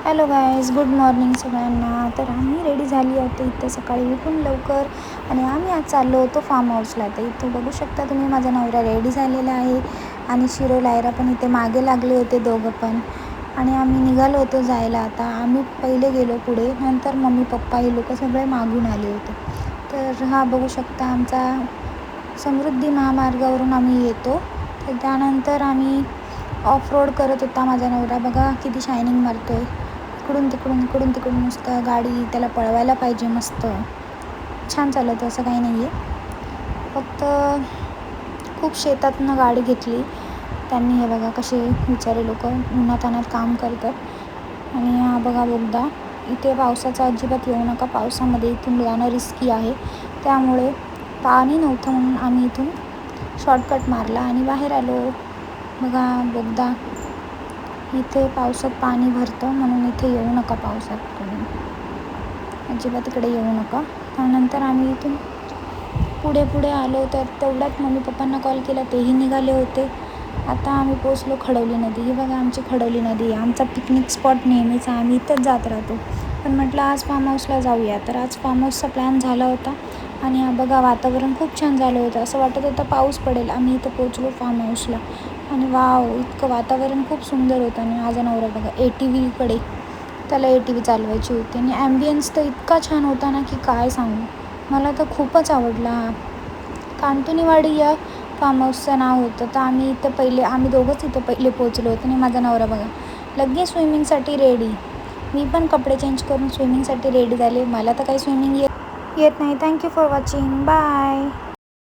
Hello guys, good morning सगळ्यांना. तर आम्ही रेडी झाली होती इथं सकाळी उठून लवकर आणि आम्ही आज चाललो होतो फार्म हाऊसला. तर इथं बघू शकता तुम्ही, माझा नवरा रेडी झालेला आहे आणि शिरो लायरा पण इथे मागे लागले होते दोघं पण. आणि आम्ही निघालो होतो जायला. आता आम्ही पहिले गेलो पुढे, नंतर मम्मी पप्पा हे लोक सगळे मागून आले होते. तर हा बघू शकता आमचा समृद्धी महामार्गावरून आम्ही येतो. तर त्यानंतर आम्ही ऑफ रोड करत होता माझा नवरा. बघा किती शायनिंग मारतो आहे, इकडून तिकडून नुसतं गाडी त्याला पळवायला पाहिजे. मस्त छान चालतं, असं काही नाही आहे. फक्त खूप शेतातनं गाडी घेतली त्यांनी. हे बघा कसे बिचारे लोक उन्हातान्हात काम करतात. आणि हा बघा बोगदा. इथे पावसाचा अजिबात येऊ नका, पावसामध्ये इथून जाणं रिस्की आहे. त्यामुळे पाणी नव्हतं म्हणून आम्ही इथून शॉर्टकट मारला आणि बाहेर आलो. बघा बोगदा, इथे पावसात पाणी भरतं म्हणून इथे येऊ नका पावसात, तुम्ही अजिबात इकडे येऊ नका. त्यानंतर आम्ही इथून पुढे आलो. तर तेवढ्यात मम्मी पप्पांना कॉल केला, तेही निघाले होते. आता आम्ही पोचलो खडवली नदी. ही बघा आमची खडवली नदी, आमचा पिकनिक स्पॉट नेहमीचा. आम्ही इथंच जात राहतो, पण म्हटलं आज फार्म हाऊसला जाऊया. तर आज फार्म हाऊसचा प्लॅन झाला होता आणि बघा वातावरण खूप छान झालं होतं, असं वाटत होतं पाऊस पडेल. आम्ही इथं पोचलो फार्म हाऊसला आणि वाव, इतकं वातावरण खूप सुंदर होतं. आणि माझा नवरा बघा ATVकडे, त्याला ATV चालवायची होती. आणि ॲम्बियन्स तर इतका छान होता ना की काय सांगू, मला तर खूपच आवडला. कांतुनीवाडी या फार्म हाऊसचं नाव होतं. तर आम्ही दोघंच इथं पहिले पोचलो होतो. आणि माझा नवरा बघा लगेच स्विमिंगसाठी रेडी. मी पण कपडे चेंज करून स्विमिंगसाठी रेडी झाले. मला तर काही स्विमिंग येत नाही. Thank you for watching, bye.